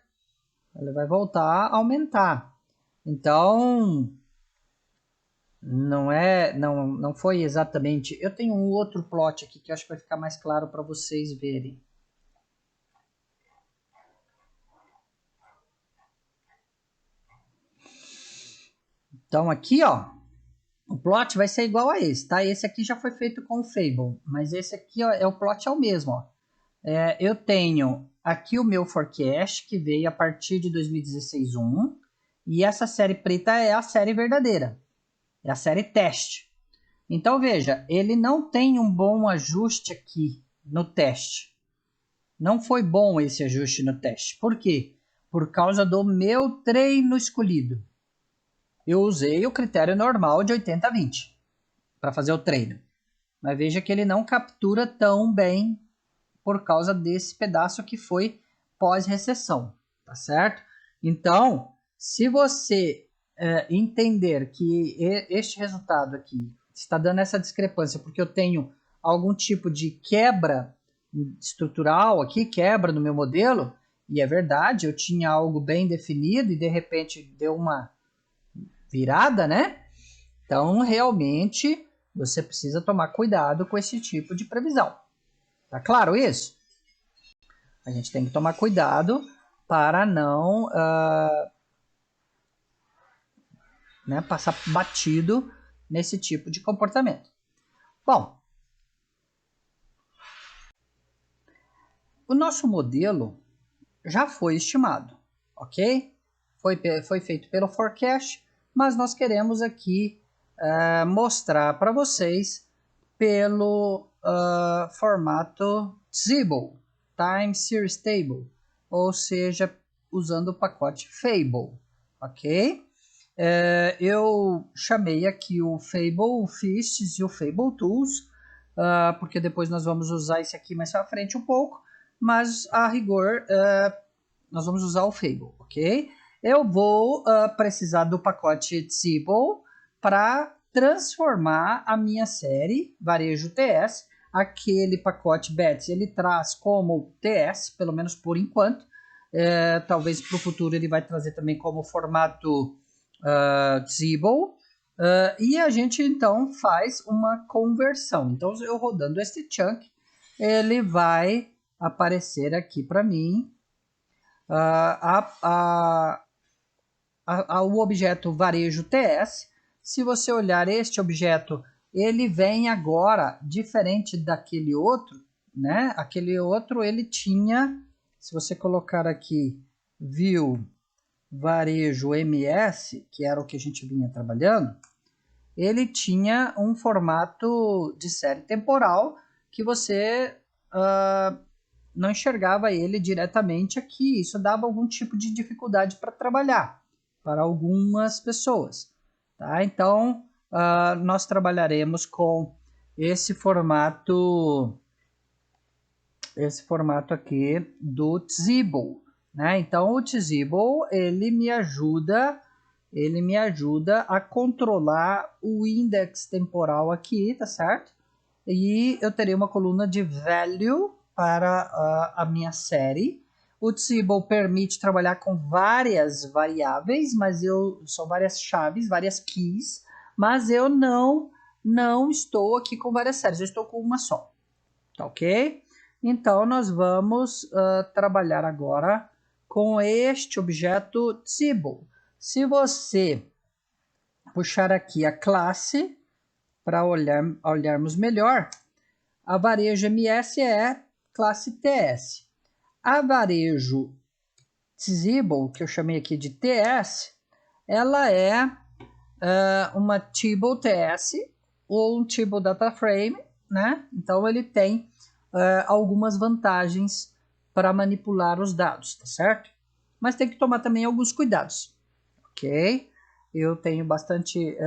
Ele vai voltar a aumentar. Então, não foi exatamente. Eu tenho um outro plot aqui que eu acho que vai ficar mais claro para vocês verem. Então aqui, ó, o plot vai ser igual a esse, tá? Esse aqui já foi feito com o Fable, mas esse aqui, ó, o plot é o mesmo, ó. Eu tenho aqui o meu forecast, que veio a partir de 2016-1, e essa série preta é a série verdadeira, é a série teste. Então, veja, ele não tem um bom ajuste aqui no teste. Não foi bom esse ajuste no teste. Por quê? Por causa do meu treino escolhido. Eu usei o critério normal de 80-20 para fazer o treino. Mas veja que ele não captura tão bem por causa desse pedaço que foi pós-recessão, tá certo? Então, se você entender que este resultado aqui está dando essa discrepância porque eu tenho algum tipo de quebra estrutural aqui, quebra no meu modelo, e é verdade, eu tinha algo bem definido e de repente deu uma virada, né? Então, realmente, você precisa tomar cuidado com esse tipo de previsão. Tá claro isso? A gente tem que tomar cuidado para não passar batido nesse tipo de comportamento. Bom, o nosso modelo já foi estimado, ok? Foi feito pelo forecast, mas nós queremos aqui mostrar para vocês pelo formato Table, Time Series Table, ou seja, usando o pacote Fable, ok? Eu chamei aqui o Fable Fists e o Fable Tools, porque depois nós vamos usar esse aqui mais para frente um pouco, mas a rigor nós vamos usar o Fable, ok? Eu vou precisar do pacote Table para transformar a minha série Varejo TS. Aquele pacote Bets ele traz como TS, pelo menos por enquanto. Talvez para o futuro ele vai trazer também como formato Table. E a gente então faz uma conversão. Então eu rodando este chunk, ele vai aparecer aqui para mim o objeto varejo TS. Se você olhar este objeto, ele vem agora diferente daquele outro, né? Aquele outro ele tinha, se você colocar aqui view varejo MS, que era o que a gente vinha trabalhando, ele tinha um formato de série temporal que você não enxergava ele diretamente aqui. Isso dava algum tipo de dificuldade para trabalhar para algumas pessoas. Tá? Então, nós trabalharemos com esse formato aqui do Tzibo, né? Então, o Tzibo, ele me ajuda a controlar o index temporal aqui, tá certo? E eu terei uma coluna de value para a minha série. O Tzibo permite trabalhar com várias variáveis, são várias chaves, várias keys, mas eu não estou aqui com várias séries, eu estou com uma só, tá ok? Então, nós vamos trabalhar agora com este objeto Tzibo. Se você puxar aqui a classe, para olharmos melhor, a varejo MS é classe TS. A varejo Tzibo, que eu chamei aqui de TS, ela é uma Tzibo TS ou um Tzibo Data Frame, né? Então ele tem algumas vantagens para manipular os dados, tá certo? Mas tem que tomar também alguns cuidados, ok? Eu tenho bastante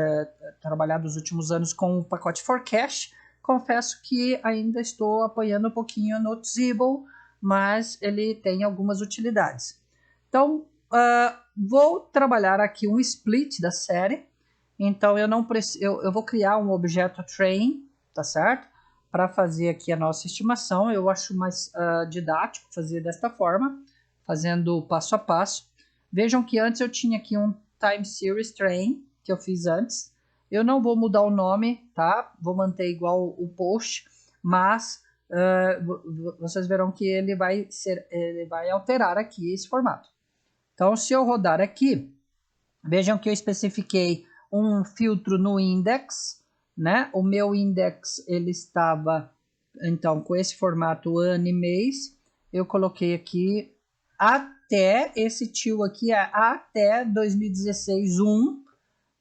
trabalhado nos últimos anos com o pacote Forecast. Confesso que ainda estou apoiando um pouquinho no Tzibo, mas ele tem algumas utilidades. Então, vou trabalhar aqui um split da série. Então, eu vou criar um objeto train, tá certo? Para fazer aqui a nossa estimação. Eu acho mais didático fazer desta forma, fazendo passo a passo. Vejam que antes eu tinha aqui um time series train, que eu fiz antes. Eu não vou mudar o nome, tá? Vou manter igual o post, mas vocês verão que ele vai alterar aqui esse formato. Então, se eu rodar aqui, vejam que eu especifiquei um filtro no index, né? O meu index, ele estava, então, com esse formato ano e mês. Eu coloquei aqui até, esse tio aqui é até 2016 1.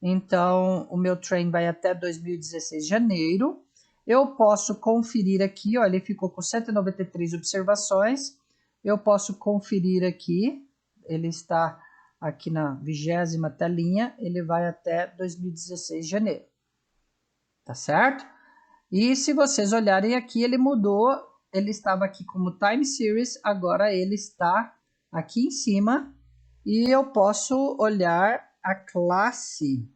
Então, o meu train vai até 2016 janeiro. Eu posso conferir aqui, ó, ele ficou com 193 observações. Eu posso conferir aqui, ele está aqui na 20ª telinha, ele vai até 2016 janeiro. Tá certo? E se vocês olharem aqui, ele mudou, ele estava aqui como time series, agora ele está aqui em cima. E eu posso olhar a classe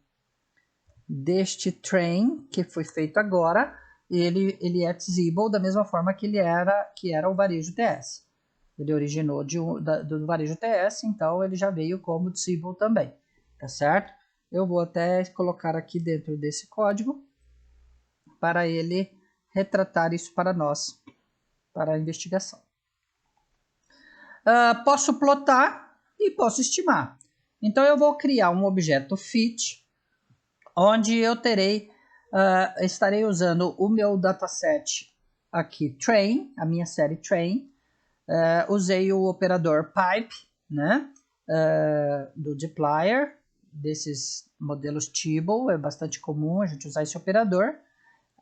deste train, que foi feito agora, ele é Tzibo da mesma forma que era o varejo TS. Ele originou do varejo TS, então ele já veio como Tzibo também, tá certo? Eu vou até colocar aqui dentro desse código para ele retratar isso para nós, para a investigação. Posso plotar e posso estimar. Então eu vou criar um objeto fit, onde eu estarei usando o meu dataset aqui, train, a minha série train. Usei o operador pipe, né, do dplyr, desses modelos Tibble, é bastante comum a gente usar esse operador.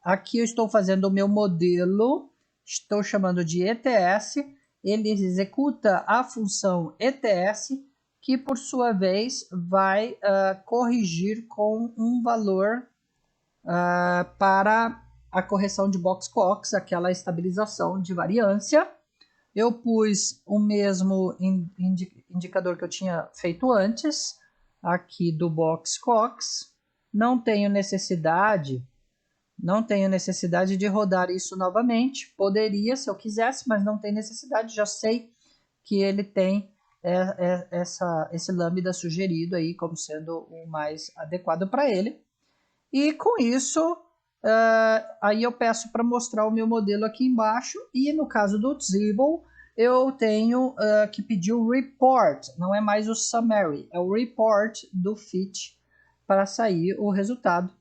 Aqui eu estou fazendo o meu modelo, estou chamando de ETS, ele executa a função ETS, que por sua vez vai corrigir com um valor para a correção de box-cox, aquela estabilização de variância. Eu pus o mesmo indicador que eu tinha feito antes, aqui do box-cox. Não tenho necessidade de rodar isso novamente. Poderia, se eu quisesse, mas não tem necessidade. Já sei que ele tem esse lambda sugerido aí como sendo o mais adequado para ele. E com isso, aí eu peço para mostrar o meu modelo aqui embaixo. E no caso do Tzibo, eu tenho que pedir o report. Não é mais o summary, é o report do fit para sair o resultado.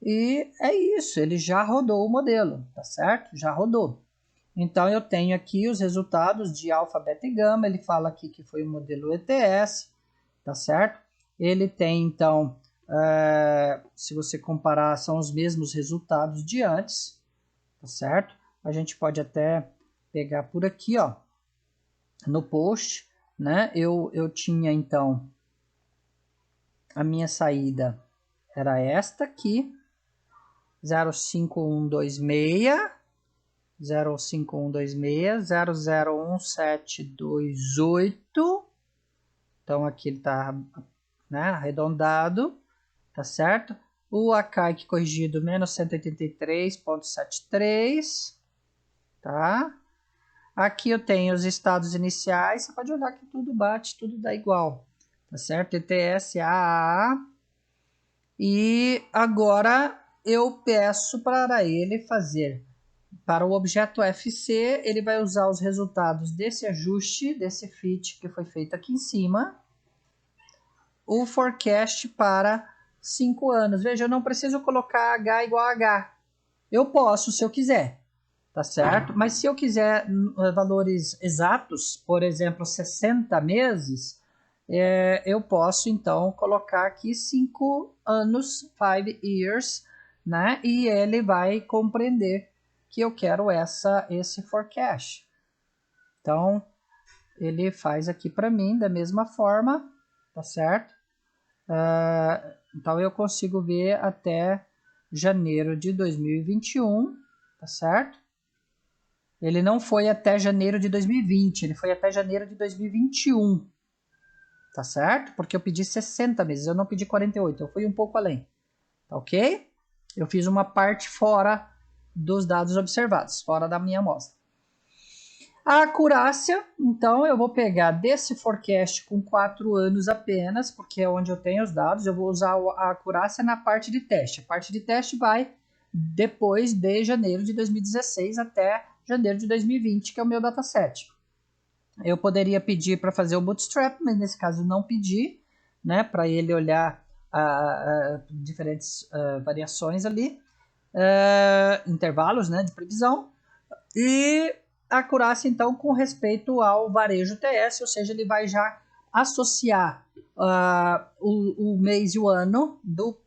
E é isso, ele já rodou o modelo, tá certo? Já rodou. Então eu tenho aqui os resultados de alfa, beta e gama. Ele fala aqui que foi o modelo ETS, tá certo? Ele tem então, se você comparar, são os mesmos resultados de antes, tá certo? A gente pode até pegar por aqui, ó, no post, né? Eu tinha então a minha saída era esta aqui, 05126, 05126, 001728. Então aqui ele está, né, arredondado, tá certo? O ACAIC corrigido menos 183,73, tá? Aqui eu tenho os estados iniciais, você pode olhar que tudo bate, tudo dá igual, tá certo? ETS, AAA. E agora eu peço para ele fazer, para o objeto FC, ele vai usar os resultados desse ajuste, desse fit que foi feito aqui em cima, o forecast para 5 anos. Veja, eu não preciso colocar H igual a H. Eu posso, se eu quiser, tá certo? Mas se eu quiser valores exatos, por exemplo, 60 meses, eu posso, então, colocar aqui 5 anos, 5 years, né? E ele vai compreender que eu quero esse forecast. Então, ele faz aqui para mim da mesma forma, tá certo? Então, eu consigo ver até janeiro de 2021, tá certo? Ele não foi até janeiro de 2020, ele foi até janeiro de 2021, tá certo? Porque eu pedi 60 meses, eu não pedi 48, eu fui um pouco além, tá ok? Eu fiz uma parte fora dos dados observados, fora da minha amostra. A acurácia, então, eu vou pegar desse forecast com 4 anos apenas, porque é onde eu tenho os dados, eu vou usar a acurácia na parte de teste. A parte de teste vai depois de janeiro de 2016 até janeiro de 2020, que é o meu dataset. Eu poderia pedir para fazer o bootstrap, mas nesse caso não pedi, né, para ele olhar diferentes variações ali, intervalos, né, de previsão, e a acurácia, então, com respeito ao varejo TS, ou seja, ele vai já associar o mês e o ano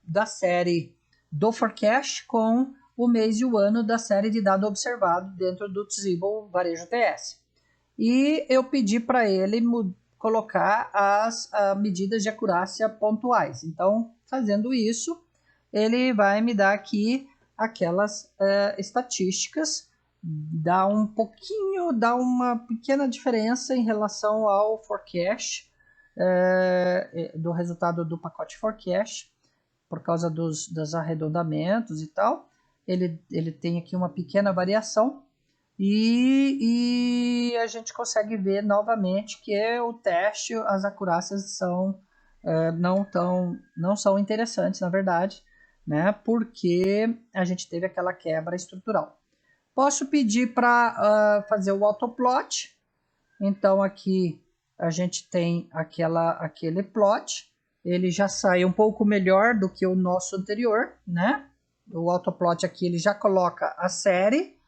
da série do forecast com o mês e o ano da série de dado observado dentro do Tzibble Varejo TS. E eu pedi para ele colocar as medidas de acurácia pontuais. Então, fazendo isso, ele vai me dar aqui aquelas estatísticas, dá uma pequena diferença em relação ao forecast, do resultado do pacote forecast, por causa dos arredondamentos e tal. Ele tem aqui uma pequena variação, e a gente consegue ver novamente que o teste, as acurácias não são interessantes, na verdade, né? Porque a gente teve aquela quebra estrutural. Posso pedir para fazer o autoplot. Então aqui a gente tem aquele plot. Ele já sai um pouco melhor do que o nosso anterior, né? O autoplot aqui ele já coloca a série.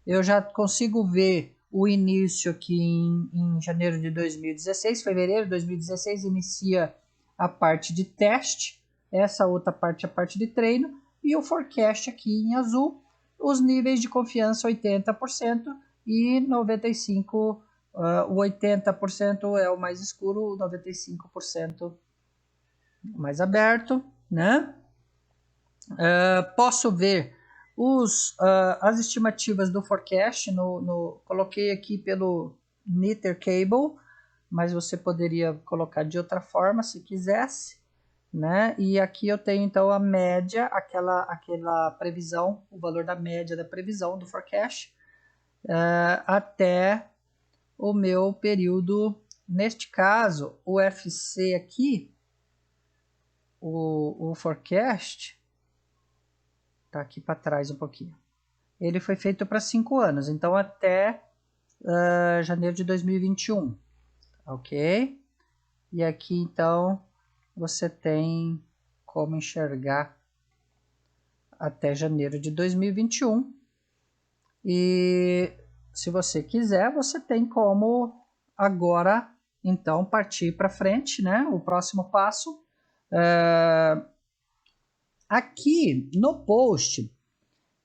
Eu já consigo ver o início aqui em janeiro de 2016, fevereiro de 2016 inicia a parte de teste, essa outra parte é a parte de treino, e o forecast aqui em azul, os níveis de confiança 80% e 95%, o 80% é o mais escuro, o 95% mais aberto, né? Posso ver as estimativas do forecast, coloquei aqui pelo Knitted Cable, mas você poderia colocar de outra forma se quisesse, né? E aqui eu tenho então a média, aquela previsão, o valor da média da previsão do forecast, até o meu período. Neste caso, o FC aqui, o forecast, tá aqui para trás um pouquinho. Ele foi feito para 5 anos, então até janeiro de 2021, ok? E aqui então você tem como enxergar até janeiro de 2021. E se você quiser, você tem como agora então partir para frente, né? O próximo passo. Aqui no post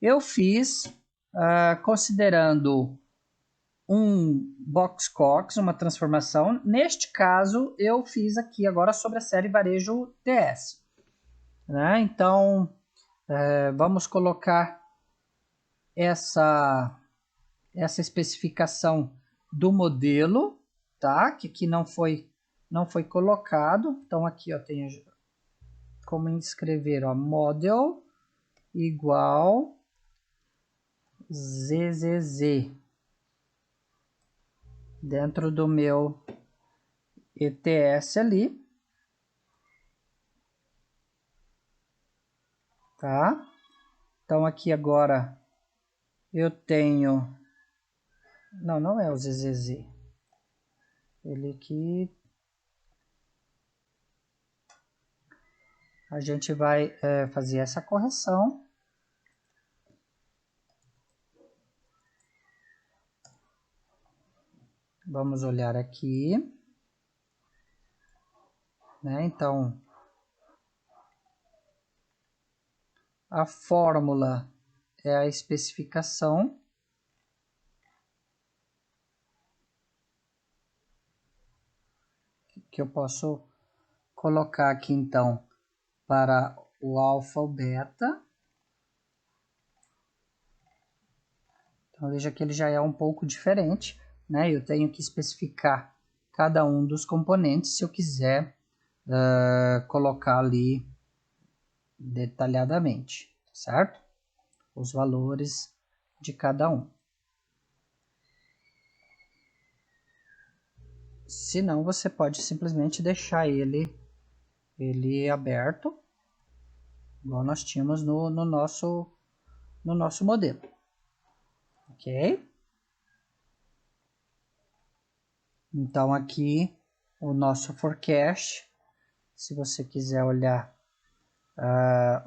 eu fiz considerando um box-cox, uma transformação. Neste caso, eu fiz aqui agora sobre a série Varejo TS. Né? Então, vamos colocar essa especificação do modelo, tá? Que aqui não foi colocado. Então, aqui ó, tem como escrever, ó, model igual ZZZ dentro do meu ETS ali, tá? Então aqui agora eu tenho, não é o ZZZ, ele aqui, a gente vai fazer essa correção. Vamos olhar aqui, né? Então, a fórmula é a especificação. Que eu posso colocar aqui, então, para o alfa ou beta. Então, veja que ele já é um pouco diferente, né? Eu tenho que especificar cada um dos componentes se eu quiser colocar ali detalhadamente, certo? Os valores de cada um. Se não, você pode simplesmente deixar ele aberto, igual nós tínhamos no nosso modelo. Ok? Então, aqui o nosso forecast, se você quiser olhar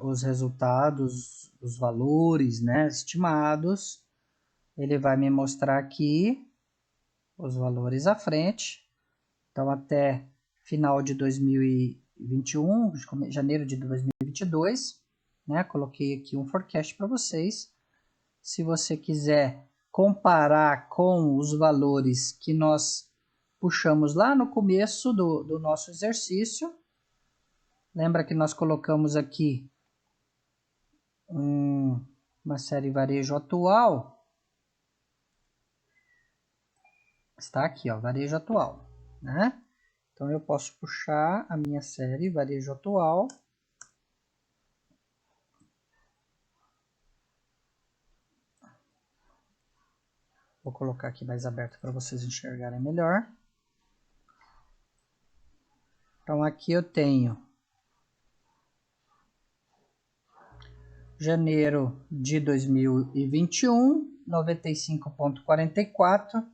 os resultados, os valores, né, estimados, ele vai me mostrar aqui os valores à frente. Então, até final de 2021, janeiro de 2022, né, coloquei aqui um forecast para vocês. Se você quiser comparar com os valores que nós puxamos lá no começo do nosso exercício, lembra que nós colocamos aqui uma série varejo atual. Está aqui, ó, varejo atual, né? Então eu posso puxar a minha série varejo atual. Vou colocar aqui mais aberto para vocês enxergarem melhor. Então aqui eu tenho janeiro de 2021, 95,44.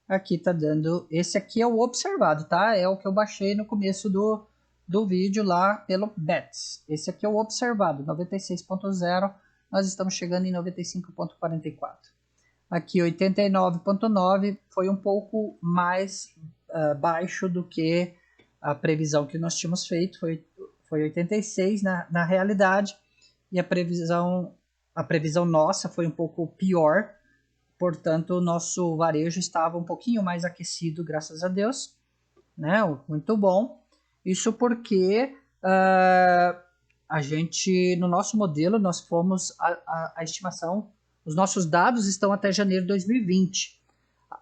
Aqui está dando, esse aqui é o observado, tá? É o que eu baixei no começo do vídeo lá pelo BETS. Esse aqui é o observado, 96,0. Nós estamos chegando em 95,44. Aqui 89,9 foi um pouco mais baixo do que a previsão que nós tínhamos feito, foi 86 na realidade, e a previsão nossa foi um pouco pior, portanto o nosso varejo estava um pouquinho mais aquecido, graças a Deus, né? Muito bom. Isso porque a gente, no nosso modelo, nós fomos a estimação, os nossos dados estão até janeiro de 2020.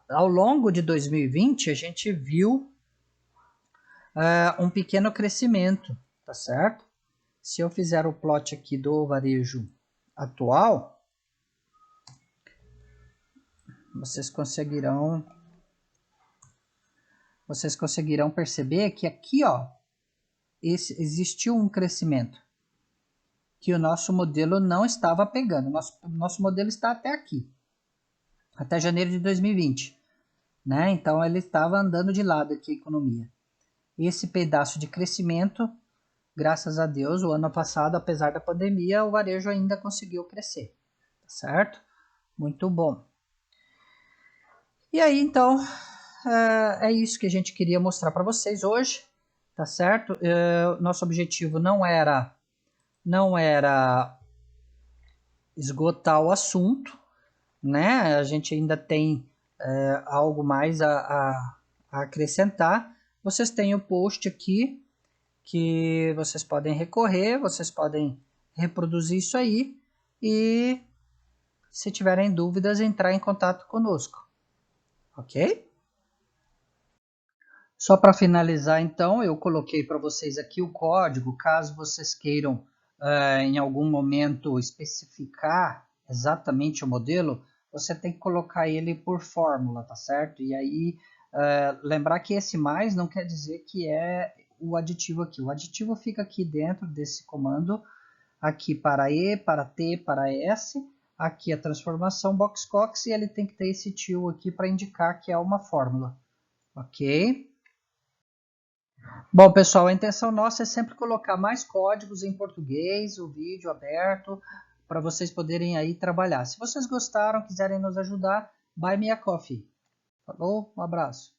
Ao longo de 2020, a gente viu um pequeno crescimento, tá certo? Se eu fizer o plot aqui do varejo atual, vocês conseguirão perceber que aqui, ó, existiu um crescimento que o nosso modelo não estava pegando. Nosso modelo está até aqui, até janeiro de 2020, né? Então ele estava andando de lado aqui a economia. Esse pedaço de crescimento, graças a Deus, o ano passado, apesar da pandemia, o varejo ainda conseguiu crescer, tá certo? Muito bom. E aí, então, é isso que a gente queria mostrar para vocês hoje, tá certo? Nosso objetivo não era esgotar o assunto, né? A gente ainda tem algo mais a acrescentar, vocês têm o post aqui que vocês podem recorrer, vocês podem reproduzir isso aí e, se tiverem dúvidas, entrar em contato conosco, ok? Só para finalizar, então, eu coloquei para vocês aqui o código, caso vocês queiram em algum momento especificar exatamente o modelo, você tem que colocar ele por fórmula, tá certo? E aí, lembrar que esse mais não quer dizer que é o aditivo aqui. O aditivo fica aqui dentro desse comando, aqui para E, para T, para S, aqui a transformação boxcox e ele tem que ter esse til aqui para indicar que é uma fórmula, ok? Bom, pessoal, a intenção nossa é sempre colocar mais códigos em português, o vídeo aberto, para vocês poderem aí trabalhar. Se vocês gostaram, quiserem nos ajudar, buy me a coffee. Falou? Um abraço.